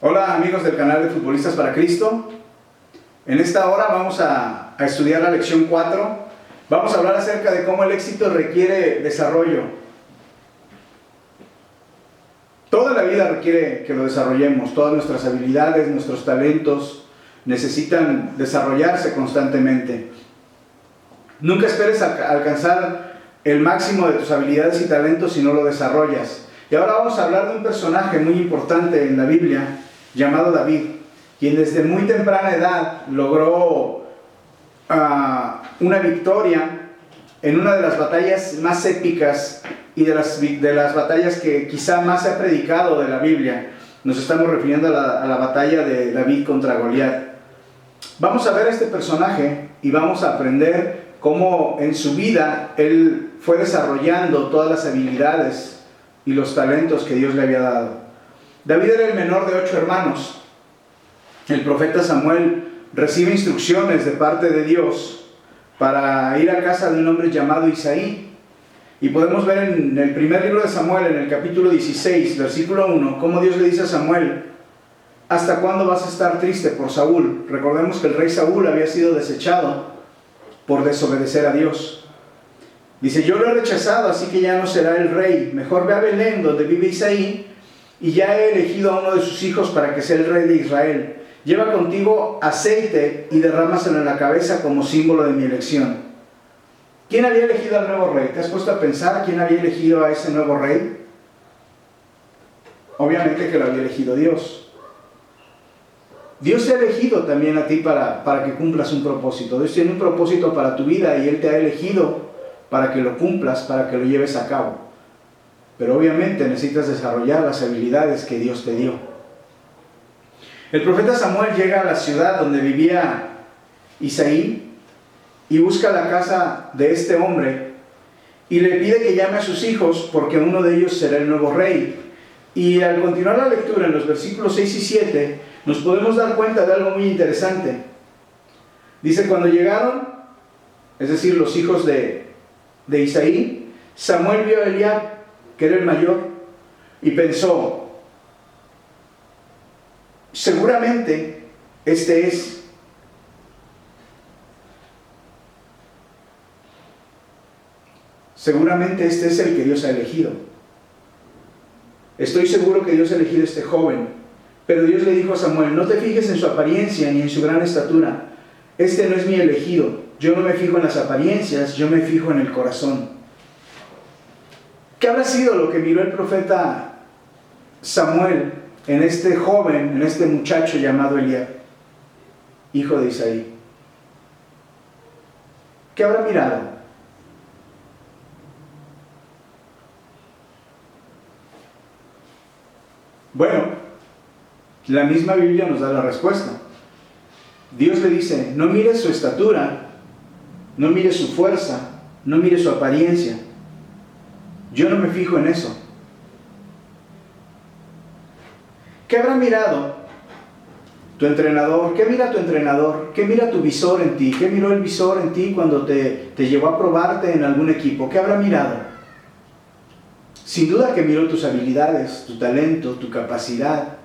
Hola amigos del canal de Futbolistas para Cristo. En esta hora vamos a estudiar la lección 4. Vamos a hablar acerca de cómo el éxito requiere desarrollo. Toda la vida requiere que lo desarrollemos. Todas nuestras habilidades, nuestros talentos necesitan desarrollarse constantemente. Nunca esperes alcanzar el máximo de tus habilidades y talentos si no lo desarrollas. Y ahora vamos a hablar de un personaje muy importante en la Biblia llamado David, quien desde muy temprana edad logró una victoria en una de las batallas más épicas y de las batallas que quizá más se ha predicado de la Biblia. Nos estamos refiriendo a la batalla de David contra Goliat. Vamos a ver a este personaje y vamos a aprender cómo en su vida él fue desarrollando todas las habilidades y los talentos que Dios le había dado. David era el menor de 8 hermanos. El profeta Samuel recibe instrucciones de parte de Dios para ir a casa de un hombre llamado Isaí. Y podemos ver en el primer libro de Samuel, en el capítulo 16, versículo 1, cómo Dios le dice a Samuel: ¿hasta cuándo vas a estar triste por Saúl? Recordemos que el rey Saúl había sido desechado por desobedecer a Dios. Dice: yo lo he rechazado, así que ya no será el rey. Mejor ve a Belén, donde vive Isaí, y ya he elegido a uno de sus hijos para que sea el rey de Israel. Lleva contigo aceite y derrámaselo en la cabeza como símbolo de mi elección. ¿Quién había elegido al nuevo rey? ¿Te has puesto a pensar quién había elegido a ese nuevo rey? Obviamente que lo había elegido Dios. Dios te ha elegido también a ti para que cumplas un propósito. Dios tiene un propósito para tu vida y Él te ha elegido para que lo cumplas, para que lo lleves a cabo. Pero obviamente necesitas desarrollar las habilidades que Dios te dio. El profeta Samuel llega a la ciudad donde vivía Isaí y busca la casa de este hombre y le pide que llame a sus hijos porque uno de ellos será el nuevo rey. Y al continuar la lectura en los versículos 6 y 7 nos podemos dar cuenta de algo muy interesante. Dice: cuando llegaron, es decir, los hijos de Isaí, Samuel vio a Eliab, que era el mayor, y pensó: seguramente este es. Seguramente este es el que Dios ha elegido. Estoy seguro que Dios ha elegido a este joven. Pero Dios le dijo a Samuel: no te fijes en su apariencia ni en su gran estatura. Este no es mi elegido. Yo no me fijo en las apariencias, yo me fijo en el corazón. ¿Qué habrá sido lo que miró el profeta Samuel en este joven, en este muchacho llamado Eliab, hijo de Isaí? ¿Qué habrá mirado? Bueno, la misma Biblia nos da la respuesta. Dios le dice: no mires su estatura, no mires su fuerza, no mires su apariencia. Yo no me fijo en eso. ¿Qué habrá mirado tu entrenador? ¿Qué mira tu entrenador? ¿Qué mira tu visor en ti? ¿Qué miró el visor en ti cuando te llevó a probarte en algún equipo? ¿Qué habrá mirado? Sin duda que miró tus habilidades, tu talento, tu capacidad.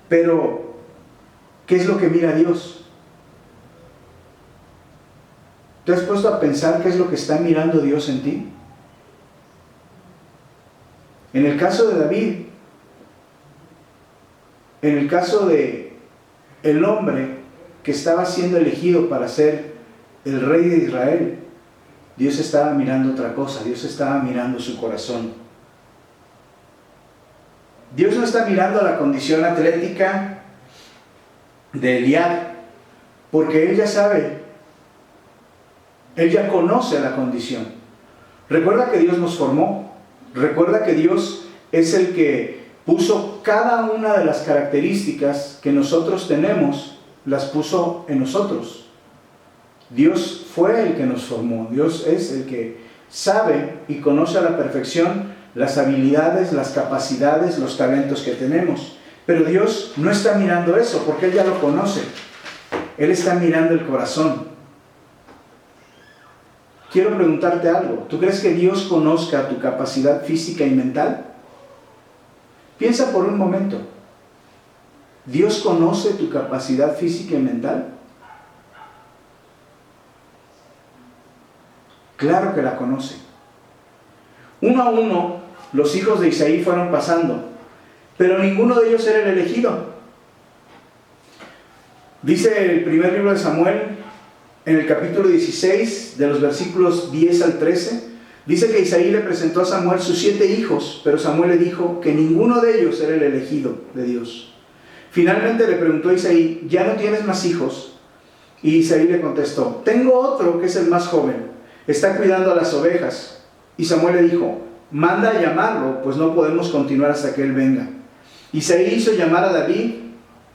Pero, ¿qué es lo que mira Dios? ¿Te has puesto a pensar qué es lo que está mirando Dios en ti? En el caso de David, en el caso de el hombre que estaba siendo elegido para ser el rey de Israel, Dios estaba mirando otra cosa. Dios estaba mirando su corazón. Dios no está mirando la condición atlética de Eliab, porque Él ya sabe, Él ya conoce la condición. Recuerda que Dios nos formó. Recuerda que Dios es el que puso cada una de las características que nosotros tenemos, las puso en nosotros. Dios fue el que nos formó. Dios es el que sabe y conoce a la perfección las habilidades, las capacidades, los talentos que tenemos. Pero Dios no está mirando eso, porque Él ya lo conoce. Él está mirando el corazón. Quiero preguntarte algo. ¿Tú crees que Dios conozca tu capacidad física y mental? Piensa por un momento. ¿Dios conoce tu capacidad física y mental? Claro que la conoce. Uno a uno, los hijos de Isaí fueron pasando, pero ninguno de ellos era el elegido. Dice el primer libro de Samuel, en el capítulo 16, de los versículos 10 al 13, dice que Isaí le presentó a Samuel sus 7 hijos, pero Samuel le dijo que ninguno de ellos era el elegido de Dios. Finalmente le preguntó a Isaí, ¿ya no tienes más hijos? Y Isaí le contestó, tengo otro que es el más joven, está cuidando a las ovejas. Y Samuel le dijo, manda a llamarlo, pues no podemos continuar hasta que él venga. Isaí hizo llamar a David,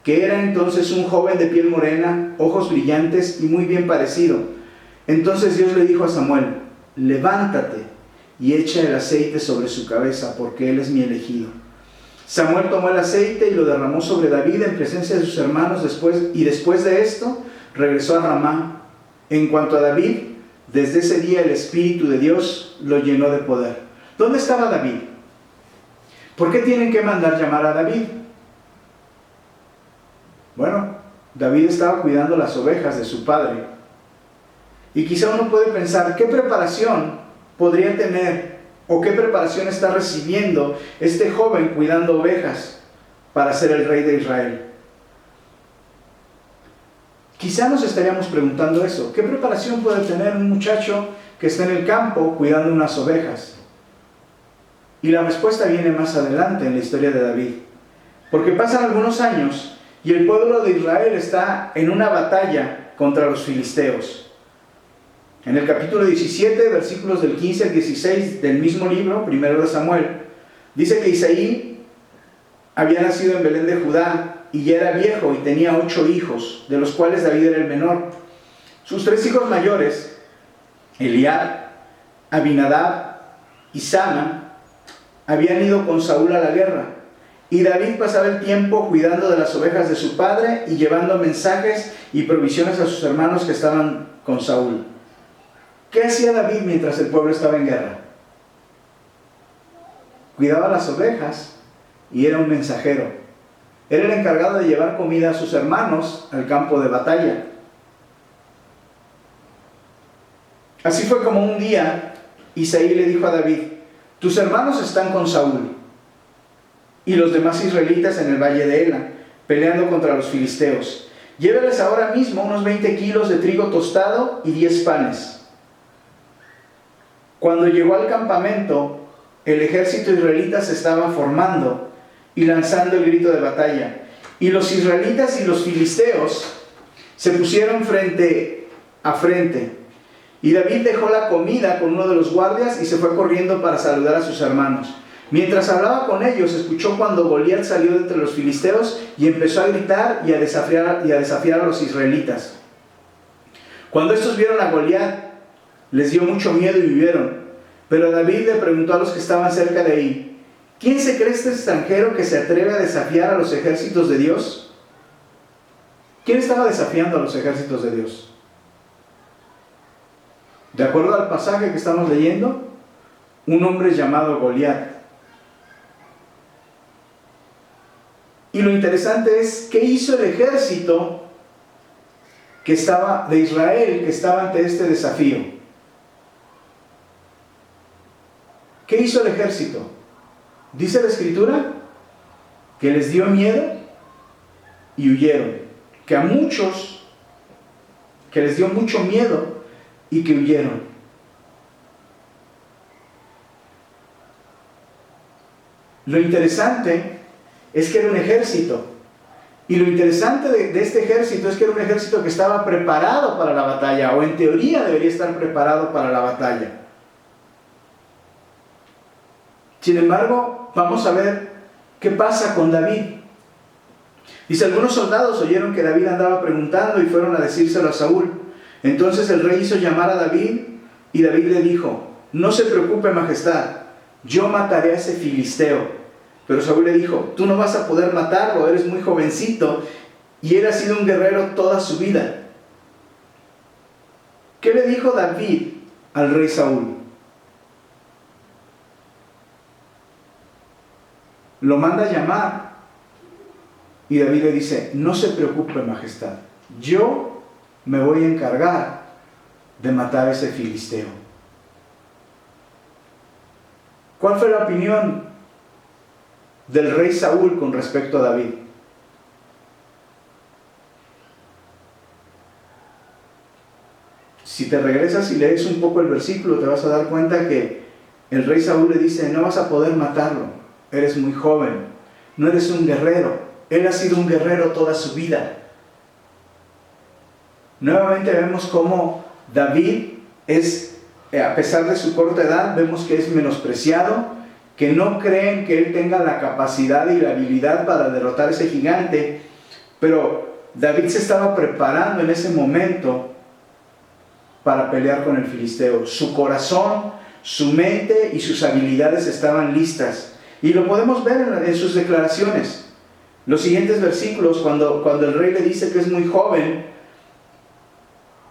que era entonces un joven de piel morena, ojos brillantes y muy bien parecido. Entonces Dios le dijo a Samuel, levántate y echa el aceite sobre su cabeza, porque él es mi elegido. Samuel tomó el aceite y lo derramó sobre David en presencia de sus hermanos, y después de esto regresó a Ramá. En cuanto a David, desde ese día el Espíritu de Dios lo llenó de poder. ¿Dónde estaba David? ¿Por qué tienen que mandar llamar a David? Bueno, David estaba cuidando las ovejas de su padre. Y quizá uno puede pensar, ¿qué preparación podría tener o qué preparación está recibiendo este joven cuidando ovejas para ser el rey de Israel? Quizá nos estaríamos preguntando eso. ¿Qué preparación puede tener un muchacho que está en el campo cuidando unas ovejas? Y la respuesta viene más adelante en la historia de David. Porque pasan algunos años y el pueblo de Israel está en una batalla contra los filisteos. En el capítulo 17, versículos del 15 al 16 del mismo libro, primero de Samuel, dice que Isaí había nacido en Belén de Judá y ya era viejo y tenía 8 hijos, de los cuales David era el menor. Sus 3 hijos mayores, Eliab, Abinadab y Sama, habían ido con Saúl a la guerra. Y David pasaba el tiempo cuidando de las ovejas de su padre y llevando mensajes y provisiones a sus hermanos que estaban con Saúl. ¿Qué hacía David mientras el pueblo estaba en guerra? Cuidaba las ovejas y era un mensajero. Era el encargado de llevar comida a sus hermanos al campo de batalla. Así fue como un día Isaí le dijo a David, tus hermanos están con Saúl y los demás israelitas en el valle de Ela, peleando contra los filisteos. Lléveles ahora mismo unos 20 kilos de trigo tostado y 10 panes. Cuando llegó al campamento, el ejército israelita se estaba formando y lanzando el grito de batalla. Y los israelitas y los filisteos se pusieron frente a frente. Y David dejó la comida con uno de los guardias y se fue corriendo para saludar a sus hermanos. Mientras hablaba con ellos, escuchó cuando Goliat salió de entre los filisteos y empezó a gritar y a desafiar a los israelitas. Cuando estos vieron a Goliat, les dio mucho miedo y huyeron. Pero David le preguntó a los que estaban cerca de ahí, ¿quién se cree este extranjero que se atreve a desafiar a los ejércitos de Dios? ¿Quién estaba desafiando a los ejércitos de Dios? De acuerdo al pasaje que estamos leyendo, un hombre llamado Goliat. Y lo interesante es, ¿qué hizo el ejército que estaba de Israel, que estaba ante este desafío? ¿Qué hizo el ejército? Dice la Escritura que les dio miedo y huyeron. Que a muchos, que les dio mucho miedo y que huyeron. Lo interesante es que era un ejército. Y lo interesante de este ejército es que era un ejército que estaba preparado para la batalla, o en teoría debería estar preparado para la batalla. Sin embargo, vamos a ver qué pasa con David. Dice, algunos soldados oyeron que David andaba preguntando y fueron a decírselo a Saúl. Entonces el rey hizo llamar a David y David le dijo, no se preocupe, majestad, yo mataré a ese filisteo. Pero Saúl le dijo, tú no vas a poder matarlo, eres muy jovencito y él ha sido un guerrero toda su vida. ¿Qué le dijo David al rey Saúl? Lo manda a llamar Y David le dice, no se preocupe, majestad, yo me voy a encargar de matar a ese filisteo. ¿Cuál fue la opinión del rey Saúl con respecto a David? Si te regresas y lees un poco el versículo, te vas a dar cuenta que el rey Saúl le dice, no vas a poder matarlo, eres muy joven, no eres un guerrero. Él ha sido un guerrero toda su vida. Nuevamente vemos cómo David es, a pesar de su corta edad, vemos que es menospreciado, que no creen que él tenga la capacidad y la habilidad para derrotar a ese gigante, pero David se estaba preparando en ese momento para pelear con el filisteo. Su corazón, su mente y sus habilidades estaban listas, y lo podemos ver en sus declaraciones. Los siguientes versículos, cuando el rey le dice que es muy joven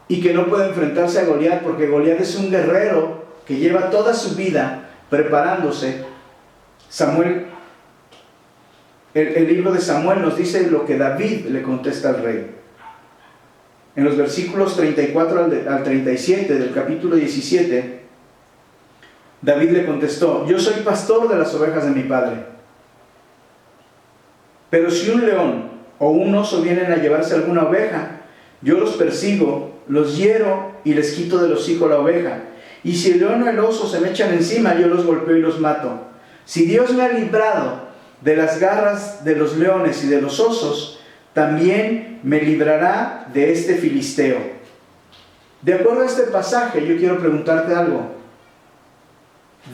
y que no puede enfrentarse a Goliat, porque Goliat es un guerrero que lleva toda su vida preparándose. El libro de Samuel nos dice lo que David le contesta al rey. En los versículos 34 al 37 del capítulo 17, David le contestó, yo soy pastor de las ovejas de mi padre. Pero si un león o un oso vienen a llevarse alguna oveja, yo los persigo, los hiero y les quito del hocico la oveja. Y si el león o el oso se me echan encima, yo los golpeo y los mato. Si Dios me ha librado de las garras de los leones y de los osos, también me librará de este filisteo. De acuerdo a este pasaje, yo quiero preguntarte algo.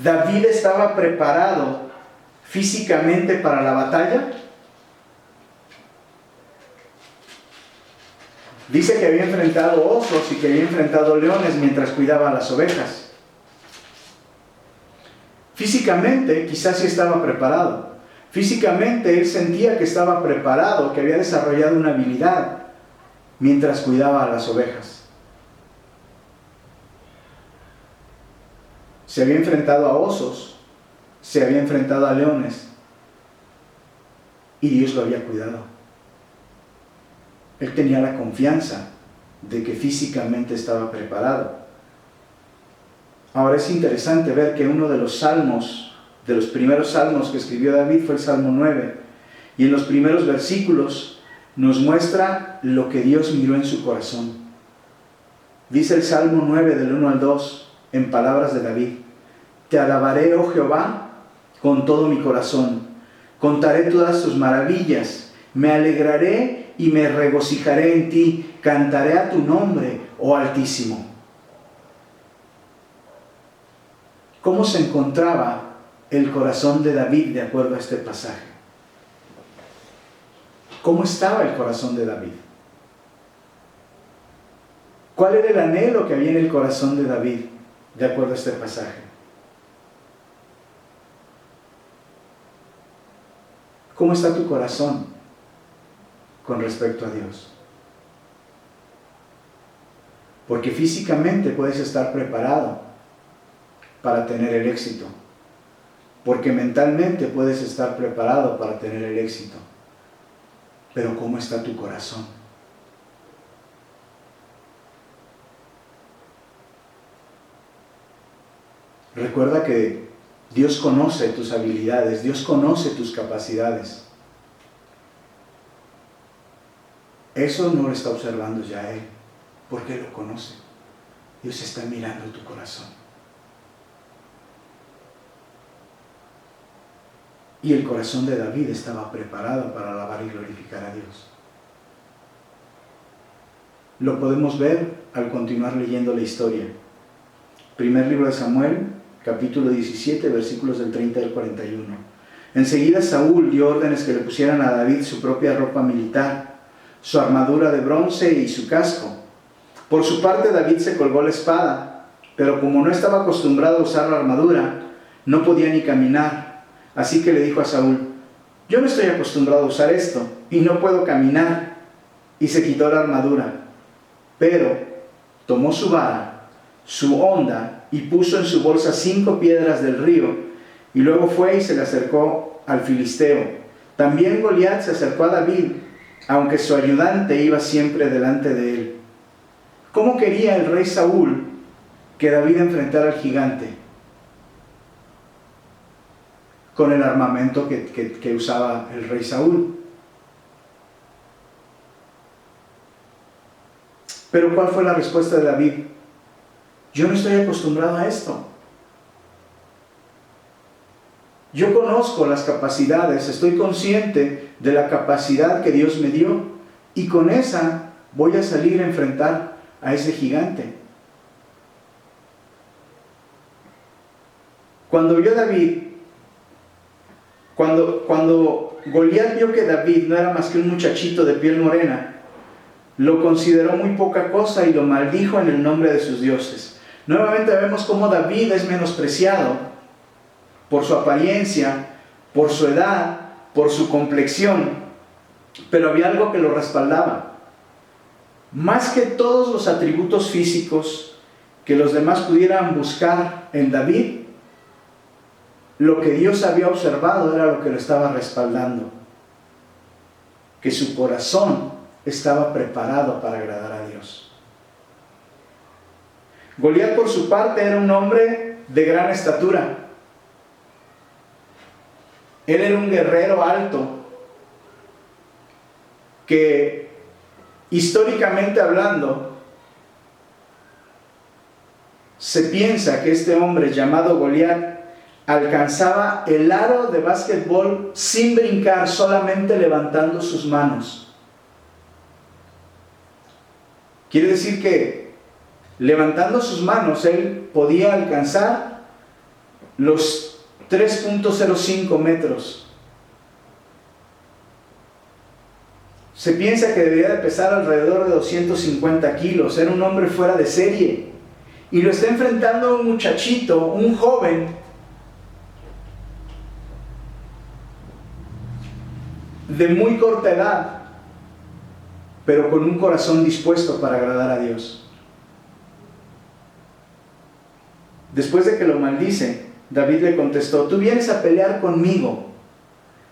¿David estaba preparado físicamente para la batalla? Dice que había enfrentado osos y que había enfrentado leones mientras cuidaba a las ovejas. Físicamente quizás sí estaba preparado. Físicamente él sentía que estaba preparado, que había desarrollado una habilidad mientras cuidaba a las ovejas. Se había enfrentado a osos, se había enfrentado a leones y Dios lo había cuidado. Él tenía la confianza de que físicamente estaba preparado. Ahora es interesante ver que uno de los salmos, de los primeros salmos que escribió David fue el Salmo 9. Y en los primeros versículos nos muestra lo que Dios miró en su corazón. Dice el Salmo 9 del 1 al 2 en palabras de David. Te alabaré, oh Jehová, con todo mi corazón. Contaré todas tus maravillas. Me alegraré y me regocijaré en ti, cantaré a tu nombre, oh Altísimo. ¿Cómo se encontraba el corazón de David de acuerdo a este pasaje? ¿Cómo estaba el corazón de David? ¿Cuál era el anhelo que había en el corazón de David de acuerdo a este pasaje? ¿Cómo está tu corazón con respecto a Dios? Porque físicamente puedes estar preparado para tener el éxito, porque mentalmente puedes estar preparado para tener el éxito, pero ¿cómo está tu corazón? Recuerda que Dios conoce tus habilidades, Dios conoce tus capacidades. Eso no lo está observando ya Él, porque lo conoce. Dios está mirando tu corazón. Y el corazón de David estaba preparado para alabar y glorificar a Dios. Lo podemos ver al continuar leyendo la historia. Primer libro de Samuel, capítulo 17, versículos del 30 al 41. Enseguida Saúl dio órdenes que le pusieran a David su propia ropa militar, su armadura de bronce y su casco. Por su parte David se colgó la espada, pero como no estaba acostumbrado a usar la armadura, no podía ni caminar. Así que le dijo a Saúl, yo no estoy acostumbrado a usar esto y no puedo caminar. Y se quitó la armadura, pero tomó su vara, su honda, y puso en su bolsa 5 piedras del río, y luego fue y se le acercó al filisteo. También Goliat se acercó a David, aunque su ayudante iba siempre delante de él. ¿Cómo quería el rey Saúl que David enfrentara al gigante? Con el armamento que usaba el rey Saúl. Pero ¿cuál fue la respuesta de David? Yo no estoy acostumbrado a esto. Yo conozco las capacidades, estoy consciente de la capacidad que Dios me dio, y con esa voy a salir a enfrentar a ese gigante. Cuando vio David, cuando Goliat vio que David no era más que un muchachito de piel morena, lo consideró muy poca cosa y lo maldijo en el nombre de sus dioses. Nuevamente vemos cómo David es menospreciado por su apariencia, por su edad, por su complexión, pero había algo que lo respaldaba. Más que todos los atributos físicos que los demás pudieran buscar en David, lo que Dios había observado era lo que lo estaba respaldando, que su corazón estaba preparado para agradar a Dios. Goliat, por su parte, era un hombre de gran estatura. Él era un guerrero alto que, históricamente hablando, se piensa que este hombre llamado Goliat alcanzaba el aro de básquetbol sin brincar, solamente levantando sus manos. Quiere decir que levantando sus manos él podía alcanzar los 3.05 metros. Se piensa que debería de pesar alrededor de 250 kilos. Era un hombre fuera de serie. Y lo está enfrentando un muchachito, un joven, de muy corta edad, pero con un corazón dispuesto para agradar a Dios. Después de que lo maldice, David le contestó: tú vienes a pelear conmigo,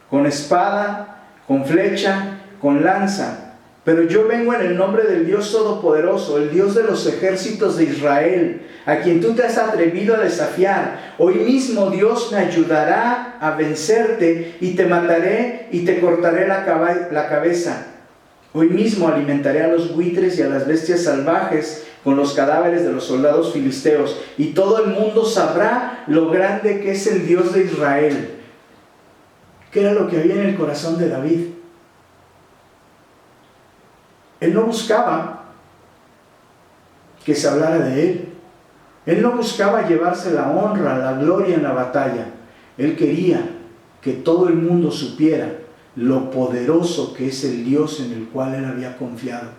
con espada, con flecha, con lanza, pero yo vengo en el nombre del Dios Todopoderoso, el Dios de los ejércitos de Israel, a quien tú te has atrevido a desafiar. Hoy mismo Dios me ayudará a vencerte y te mataré y te cortaré la cabeza. Hoy mismo alimentaré a los buitres y a las bestias salvajes con los cadáveres de los soldados filisteos, y todo el mundo sabrá lo grande que es el Dios de Israel. ¿Qué era lo que había en el corazón de David? Él no buscaba que se hablara de él. Él no buscaba llevarse la honra, la gloria en la batalla. Él quería que todo el mundo supiera lo poderoso que es el Dios en el cual él había confiado,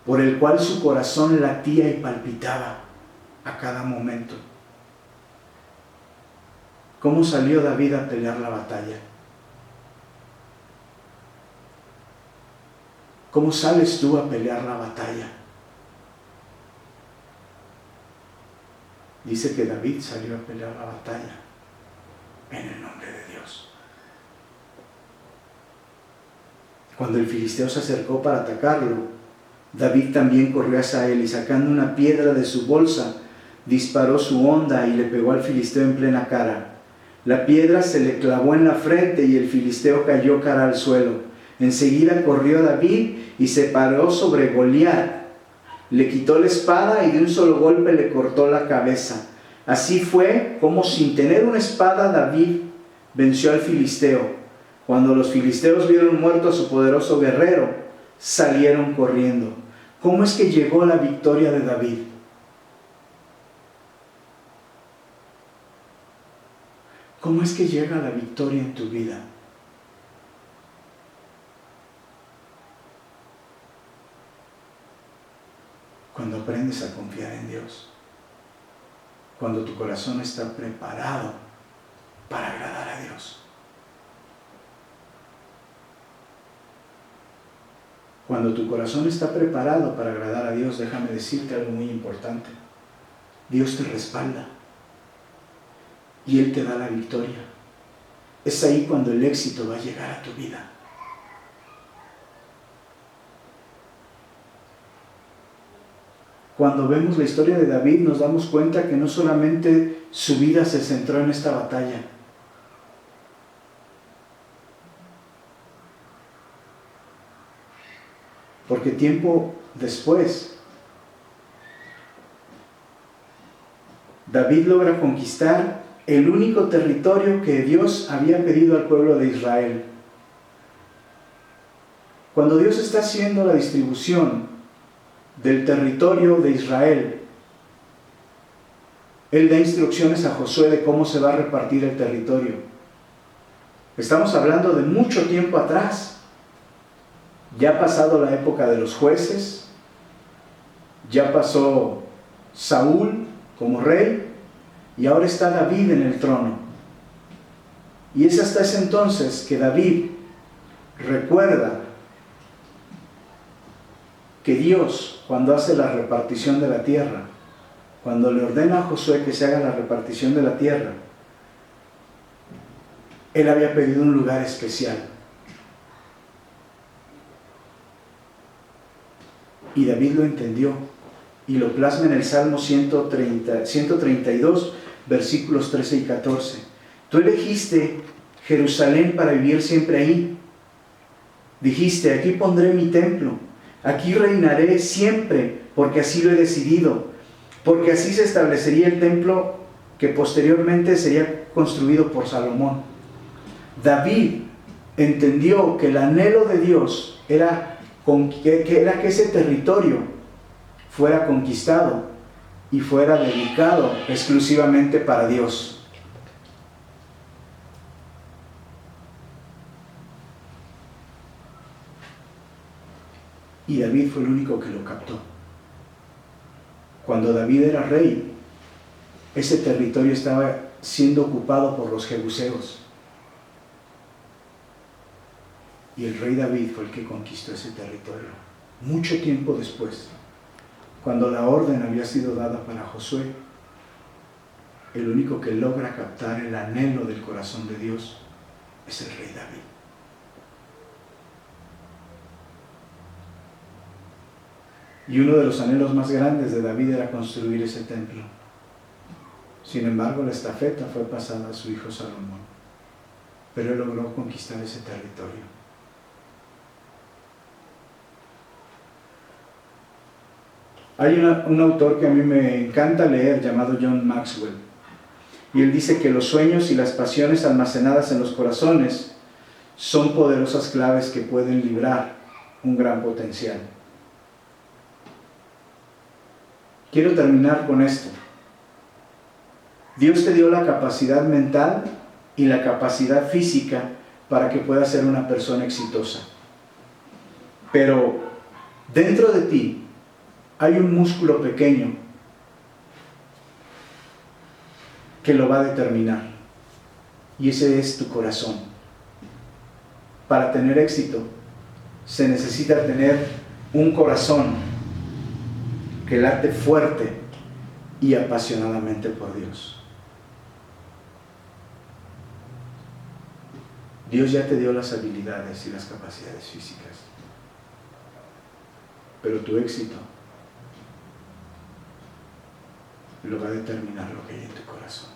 por el cual su corazón latía y palpitaba a cada momento. ¿Cómo salió David a pelear la batalla? ¿Cómo sales tú a pelear la batalla? Dice que David salió a pelear la batalla en el nombre de Dios. Cuando el filisteo se acercó para atacarlo, David también corrió hacia él y, sacando una piedra de su bolsa, disparó su honda y le pegó al filisteo en plena cara. La piedra se le clavó en la frente y el filisteo cayó cara al suelo. Enseguida corrió David y se paró sobre Goliat. Le quitó la espada y de un solo golpe le cortó la cabeza. Así fue como, sin tener una espada, David venció al filisteo. Cuando los filisteos vieron muerto a su poderoso guerrero, salieron corriendo. ¿Cómo es que llegó la victoria de David? ¿Cómo es que llega la victoria en tu vida? Cuando aprendes a confiar en Dios, cuando tu corazón está preparado para agradar a Dios. Cuando tu corazón está preparado para agradar a Dios, déjame decirte algo muy importante. Dios te respalda y Él te da la victoria. es ahí cuando el éxito va a llegar a tu vida. Cuando vemos la historia de David nos damos cuenta que no solamente su vida se centró en esta batalla. Porque tiempo después, David logra conquistar el único territorio que Dios había pedido al pueblo de Israel. Cuando Dios está haciendo la distribución del territorio de Israel, Él da instrucciones a Josué de cómo se va a repartir el territorio. Estamos hablando de mucho tiempo atrás. Ya ha pasado la época de los jueces, ya pasó Saúl como rey, y ahora está David en el trono. Y es hasta ese entonces que David recuerda que Dios, cuando hace la repartición de la tierra, cuando le ordena a Josué que se haga la repartición de la tierra, Él había pedido un lugar especial. Y David lo entendió y lo plasma en el Salmo 132, versículos 13 y 14. Tú elegiste Jerusalén para vivir siempre ahí. Dijiste, aquí pondré mi templo, aquí reinaré siempre, porque así lo he decidido, porque así se establecería el templo que posteriormente sería construido por Salomón. David entendió que el anhelo de Dios era que ese territorio fuera conquistado y fuera dedicado exclusivamente para Dios. Y David fue el único que lo captó. Cuando David era rey, ese territorio estaba siendo ocupado por los jebuseos. Y el rey David fue el que conquistó ese territorio. Mucho tiempo después, cuando la orden había sido dada para Josué, el único que logra captar el anhelo del corazón de Dios es el rey David. Y uno de los anhelos más grandes de David era construir ese templo. Sin embargo, la estafeta fue pasada a su hijo Salomón, pero él logró conquistar ese territorio. Hay un autor que a mí me encanta leer llamado John Maxwell, y él dice que los sueños y las pasiones almacenadas en los corazones son poderosas claves que pueden librar un gran potencial. Quiero terminar con esto. Dios te dio la capacidad mental y la capacidad física para que puedas ser una persona exitosa. Pero dentro de ti hay un músculo pequeño que lo va a determinar, y ese es tu corazón. Para tener éxito se necesita tener un corazón que late fuerte y apasionadamente por Dios. Dios ya te dio las habilidades y las capacidades físicas, pero tu éxito lo va a determinar lo que hay en tu corazón.